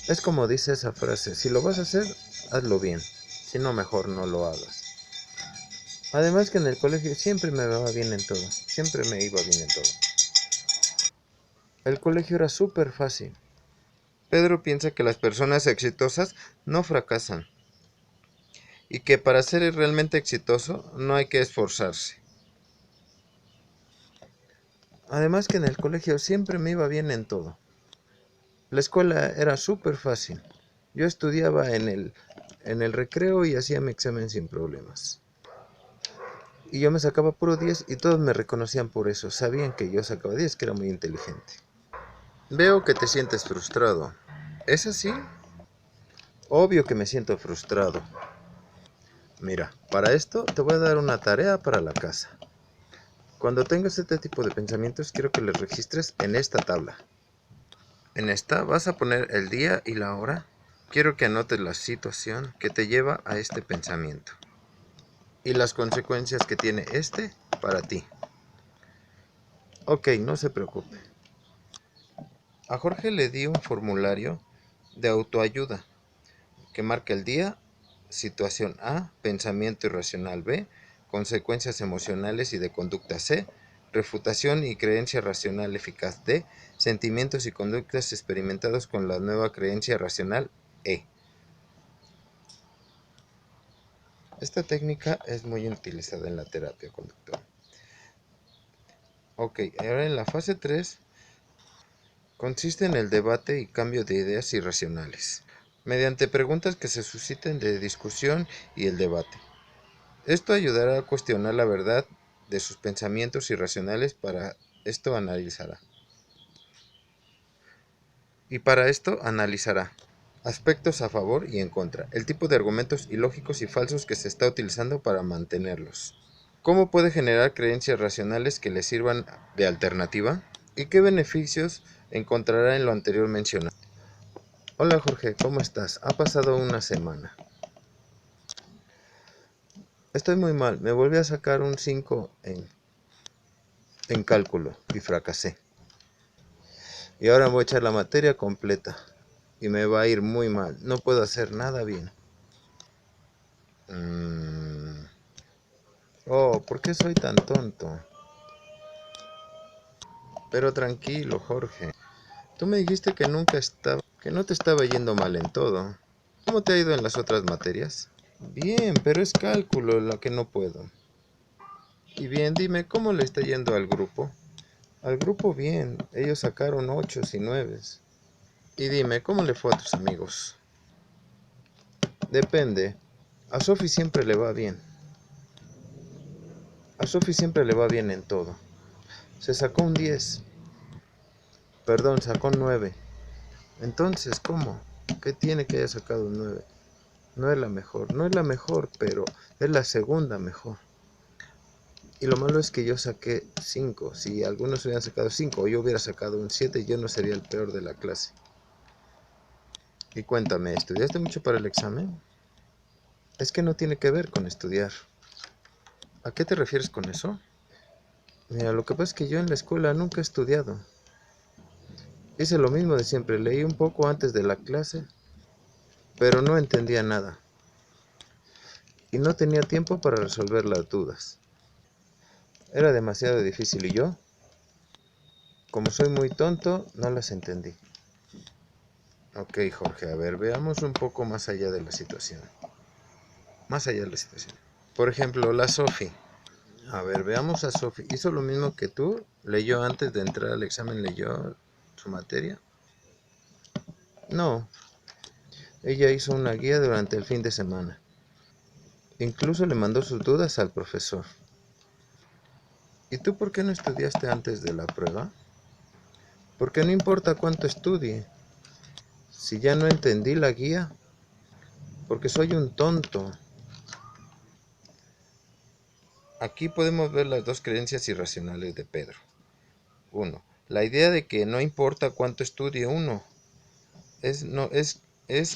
Es como dice esa frase, si lo vas a hacer, hazlo bien. Si no, mejor no lo hagas. Además que en el colegio siempre me va bien en todo. Siempre me iba bien en todo. El colegio era súper fácil. Pedro piensa que las personas exitosas no fracasan y que para ser realmente exitoso no hay que esforzarse. Además que en el colegio siempre me iba bien en todo. La escuela era súper fácil. Yo estudiaba en el recreo y hacía mi examen sin problemas. Y yo me sacaba puro 10 y todos me reconocían por eso. Sabían que yo sacaba 10, que era muy inteligente. Veo que te sientes frustrado. ¿Es así? Obvio que me siento frustrado. Mira, para esto te voy a dar una tarea para la casa. Cuando tengas este tipo de pensamientos, quiero que los registres en esta tabla. En esta vas a poner el día y la hora. Quiero que anotes la situación que te lleva a este pensamiento y las consecuencias que tiene este para ti. Ok, no se preocupe. A Jorge le di un formulario de autoayuda que marca el día, situación A, pensamiento irracional B, consecuencias emocionales y de conducta C, refutación y creencia racional eficaz D, sentimientos y conductas experimentados con la nueva creencia racional E. Esta técnica es muy utilizada en la terapia conductual. Ok, ahora en la fase 3 consiste en el debate y cambio de ideas irracionales, mediante preguntas que se susciten de discusión y el debate. Esto ayudará a cuestionar la verdad de sus pensamientos irracionales. Para esto analizará aspectos a favor y en contra, el tipo de argumentos ilógicos y falsos que se está utilizando para mantenerlos. ¿Cómo puede generar creencias racionales que le sirvan de alternativa? ¿Y qué beneficios encontrará en lo anterior mencionado? Hola Jorge, ¿cómo estás? Ha pasado una semana. Estoy muy mal, me volví a sacar un 5 en cálculo y fracasé. Y ahora voy a echar la materia completa y me va a ir muy mal, no puedo hacer nada bien. Oh, ¿por qué soy tan tonto? Pero tranquilo, Jorge. Tú me dijiste que que no te estaba yendo mal en todo. ¿Cómo te ha ido en las otras materias? Bien, pero es cálculo lo que no puedo. Y bien, dime, ¿cómo le está yendo al grupo? Al grupo bien, ellos sacaron 8 y 9. Y dime, ¿cómo le fue a tus amigos? Depende. A Sophie siempre le va bien. A Sophie siempre le va bien en todo. Se sacó un 10. Perdón, sacó 9. Entonces, ¿cómo? ¿Qué tiene que haya sacado un 9? No es la mejor. No es la mejor, pero es la segunda mejor. Y lo malo es que yo saqué 5. Si algunos hubieran sacado 5 o yo hubiera sacado un 7, yo no sería el peor de la clase. Y cuéntame, ¿estudiaste mucho para el examen? Es que no tiene que ver con estudiar. ¿A qué te refieres con eso? Mira, lo que pasa es que yo en la escuela nunca he estudiado. Hice lo mismo de siempre, leí un poco antes de la clase, pero no entendía nada. Y no tenía tiempo para resolver las dudas. Era demasiado difícil y yo, como soy muy tonto, no las entendí. Ok, Jorge, a ver, veamos un poco más allá de la situación. Más allá de la situación. Por ejemplo, la Sophie. A ver, veamos a Sophie. ¿Hizo lo mismo que tú? ¿Leyó antes de entrar al examen? ¿Leyó su materia? No. Ella hizo una guía durante el fin de semana. Incluso le mandó sus dudas al profesor. ¿Y tú por qué no estudiaste antes de la prueba? Porque no importa cuánto estudie. Si ya no entendí la guía, porque soy un tonto. Aquí podemos ver las dos creencias irracionales de Pedro. 1. La idea de que no importa cuánto estudie uno, es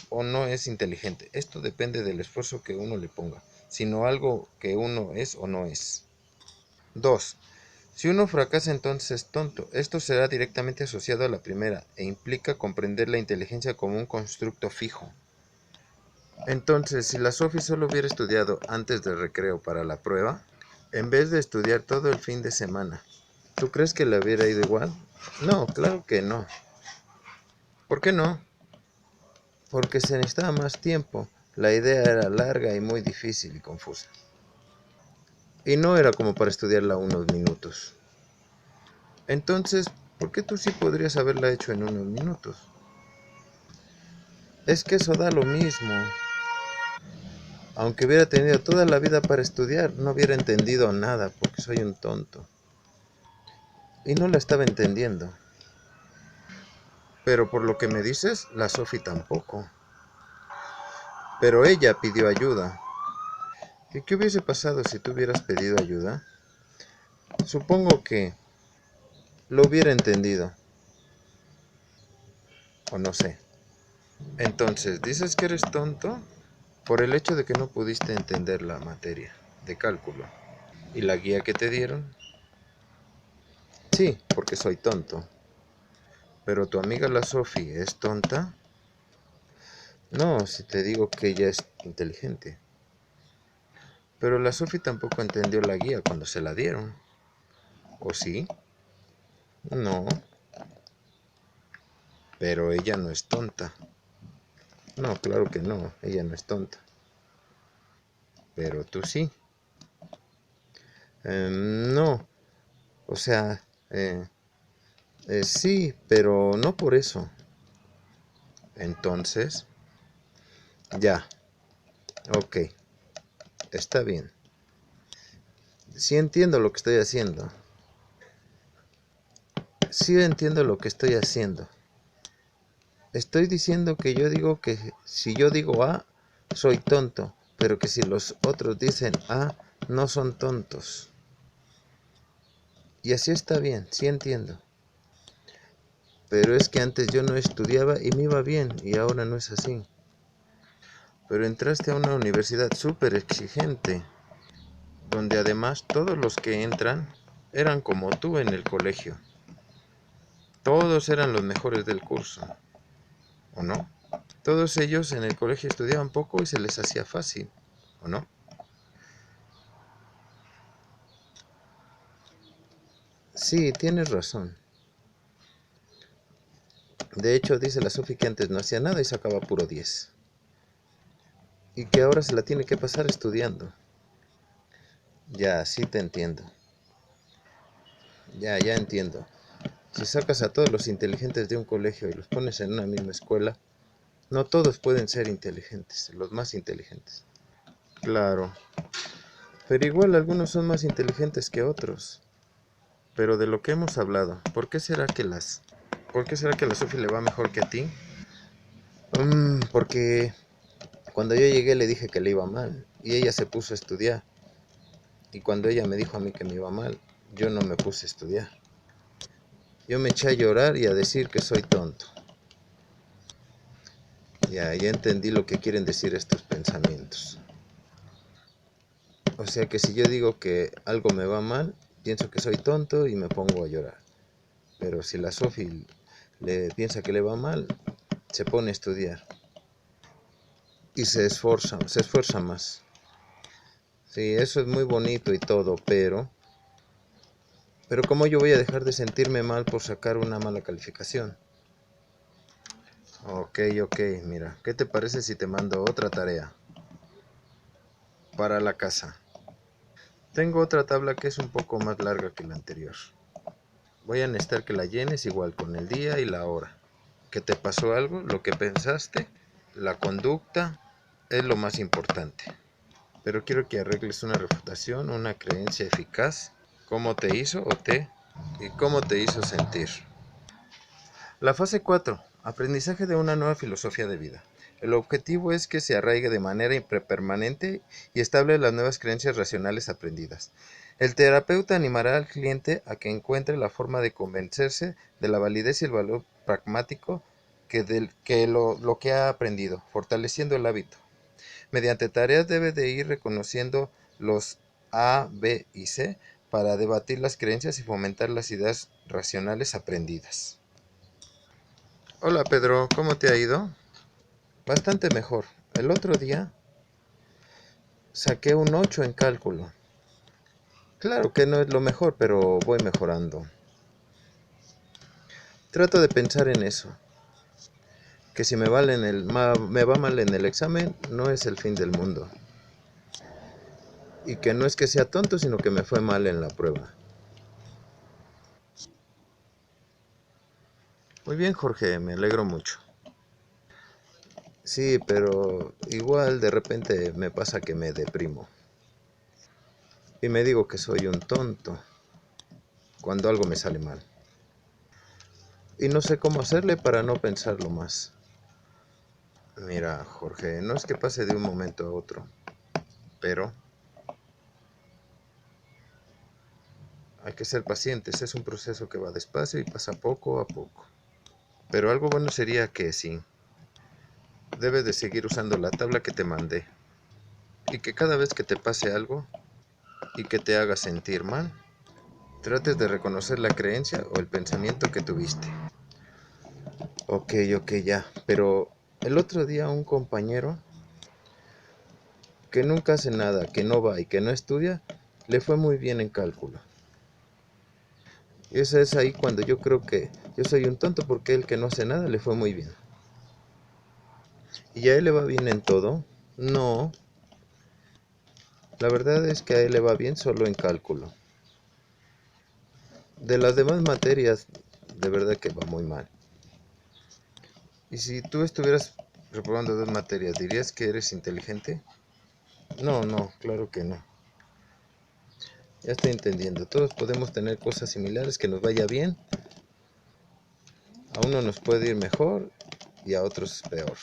o no es inteligente. Esto depende del esfuerzo que uno le ponga, sino algo que uno es o no es. 2. Si uno fracasa, entonces es tonto. Esto será directamente asociado a la primera e implica comprender la inteligencia como un constructo fijo. Entonces, si la Sophie solo hubiera estudiado antes del recreo para la prueba, en vez de estudiar todo el fin de semana, ¿tú crees que le hubiera ido igual? No, claro que no. ¿Por qué no? Porque se necesitaba más tiempo. La idea era larga y muy difícil y confusa. Y no era como para estudiarla unos minutos. Entonces, ¿por qué tú sí podrías haberla hecho en unos minutos? Es que eso da lo mismo. Aunque hubiera tenido toda la vida para estudiar, no hubiera entendido nada porque soy un tonto. Y no la estaba entendiendo. Pero por lo que me dices, la Sofi tampoco. Pero ella pidió ayuda. ¿Y qué hubiese pasado si tú hubieras pedido ayuda? Supongo que lo hubiera entendido. O no sé. Entonces, ¿dices que eres tonto? Por el hecho de que no pudiste entender la materia de cálculo. ¿Y la guía que te dieron? Sí, porque soy tonto. ¿Pero tu amiga la Sofi es tonta? No, si te digo que ella es inteligente. Pero la Sofi tampoco entendió la guía cuando se la dieron. ¿O sí? No, pero ella no es tonta. No, claro que no, ella no es tonta. Pero tú sí. No, o sea, sí, pero no por eso. Entonces, ya, ok, está bien. Sí entiendo lo que estoy haciendo. Sí entiendo lo que estoy haciendo. Estoy diciendo que yo digo que si yo digo A, soy tonto, pero que si los otros dicen A, no son tontos. Y así está bien, sí entiendo. Pero es que antes yo no estudiaba y me iba bien, y ahora no es así. Pero entraste a una universidad súper exigente, donde además todos los que entran eran como tú en el colegio. Todos eran los mejores del curso, ¿o no? Todos ellos en el colegio estudiaban poco y se les hacía fácil, ¿o no? Sí, tienes razón. De hecho, dice la Sofi que antes no hacía nada y sacaba puro 10. Y que ahora se la tiene que pasar estudiando. Ya, sí te entiendo. Ya entiendo. Si sacas a todos los inteligentes de un colegio y los pones en una misma escuela, no todos pueden ser inteligentes, los más inteligentes. Claro, pero igual algunos son más inteligentes que otros. Pero de lo que hemos hablado, ¿por qué será que a la Sofi le va mejor que a ti? Porque cuando yo llegué le dije que le iba mal y ella se puso a estudiar. Y cuando ella me dijo a mí que me iba mal, yo no me puse a estudiar. Yo me eché a llorar y a decir que soy tonto. Ya entendí lo que quieren decir estos pensamientos. O sea que si yo digo que algo me va mal, pienso que soy tonto y me pongo a llorar. Pero si la Sofi le piensa que le va mal, se pone a estudiar y se esfuerza más. Sí, eso es muy bonito y todo, pero ¿cómo yo voy a dejar de sentirme mal por sacar una mala calificación? Ok, mira, ¿qué te parece si te mando otra tarea para la casa? Tengo otra tabla que es un poco más larga que la anterior. Voy a necesitar que la llenes igual con el día y la hora. ¿Que te pasó algo? ¿Lo que pensaste? La conducta es lo más importante. Pero quiero que arregles una refutación, una creencia eficaz, cómo te hizo y cómo te hizo sentir. La fase 4. Aprendizaje de una nueva filosofía de vida. El objetivo es que se arraigue de manera permanente y estable las nuevas creencias racionales aprendidas. El terapeuta animará al cliente a que encuentre la forma de convencerse de la validez y el valor pragmático que lo que ha aprendido, fortaleciendo el hábito. Mediante tareas debe de ir reconociendo los A, B y C para debatir las creencias y fomentar las ideas racionales aprendidas. Hola Pedro, ¿cómo te ha ido? Bastante mejor. El otro día saqué un 8 en cálculo. Claro que no es lo mejor, pero voy mejorando. Trato de pensar en eso. Que si me va mal en el examen, no es el fin del mundo. Y que no es que sea tonto, sino que me fue mal en la prueba. Muy bien, Jorge, me alegro mucho. Sí, pero igual de repente me pasa que me deprimo. Y me digo que soy un tonto cuando algo me sale mal. Y no sé cómo hacerle para no pensarlo más. Mira, Jorge, no es que pase de un momento a otro, pero hay que ser pacientes. Es un proceso que va despacio y pasa poco a poco. Pero algo bueno sería que sí, debes de seguir usando la tabla que te mandé. Y que cada vez que te pase algo y que te haga sentir mal, trates de reconocer la creencia o el pensamiento que tuviste. Ok, ya. Pero el otro día un compañero que nunca hace nada, que no va y que no estudia, le fue muy bien en cálculo. Y eso es ahí cuando yo creo que yo soy un tonto porque el que no hace nada le fue muy bien. ¿Y a él le va bien en todo? No, la verdad es que a él le va bien solo en cálculo. De las demás materias, de verdad que va muy mal. Y si tú estuvieras reprobando dos materias, ¿dirías que eres inteligente? No, claro que no. Ya estoy entendiendo. Todos podemos tener cosas similares que nos vaya bien. A uno nos puede ir mejor y a otros peor.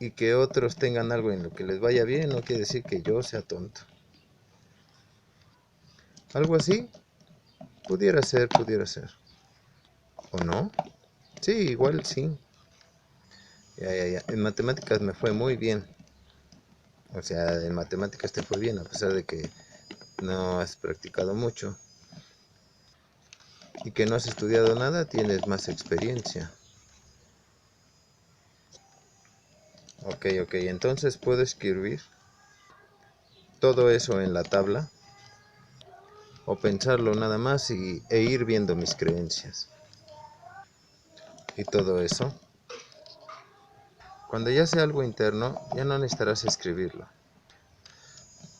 Y que otros tengan algo en lo que les vaya bien no quiere decir que yo sea tonto. Algo así pudiera ser. ¿O no? Sí, igual sí. Ya. En matemáticas me fue muy bien. O sea, en matemáticas te fue bien a pesar de que no has practicado mucho. Y que no has estudiado nada, tienes más experiencia. Ok, entonces puedo escribir todo eso en la tabla o pensarlo nada más e ir viendo mis creencias y todo eso. Cuando ya sea algo interno, ya no necesitarás escribirlo.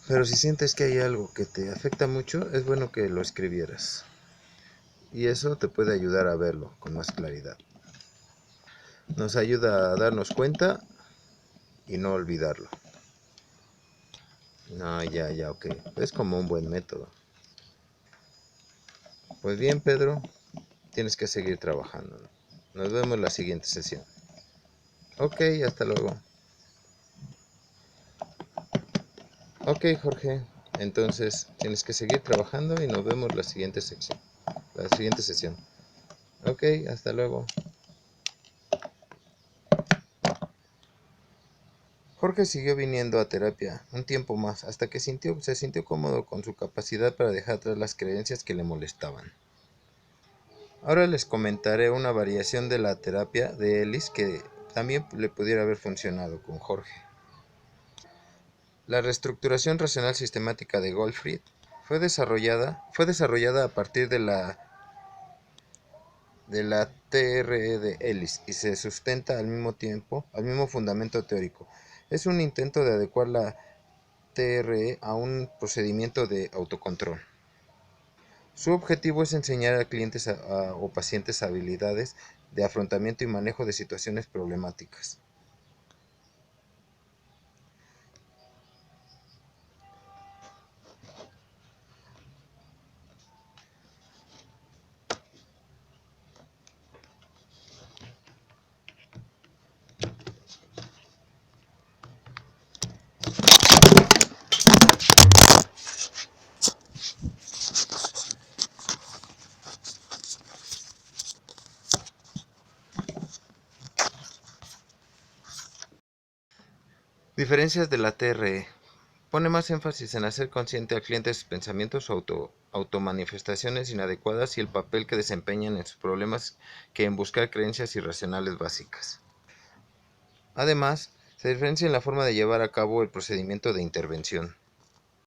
Pero si sientes que hay algo que te afecta mucho, es bueno que lo escribieras. Y eso te puede ayudar a verlo con más claridad. Nos ayuda a darnos cuenta y no olvidarlo. No, ok. Es como un buen método. Pues bien, Pedro, tienes que seguir trabajando. Nos vemos en la siguiente sesión. Ok, hasta luego. Ok, Jorge, entonces tienes que seguir trabajando y nos vemos la siguiente sección. La siguiente sesión. Ok, hasta luego. Jorge siguió viniendo a terapia un tiempo más hasta que se sintió cómodo con su capacidad para dejar atrás las creencias que le molestaban. Ahora les comentaré una variación de la terapia de Ellis que también le pudiera haber funcionado con Jorge. La reestructuración racional sistemática de Goldfried fue desarrollada a partir de la TRE de Ellis y se sustenta al mismo fundamento teórico. Es un intento de adecuar la TRE a un procedimiento de autocontrol. Su objetivo es enseñar a clientes o pacientes habilidades de afrontamiento y manejo de situaciones problemáticas. Diferencias de la TRE. Pone más énfasis en hacer consciente al cliente de sus pensamientos o automanifestaciones inadecuadas y el papel que desempeñan en sus problemas que en buscar creencias irracionales básicas. Además, se diferencia en la forma de llevar a cabo el procedimiento de intervención.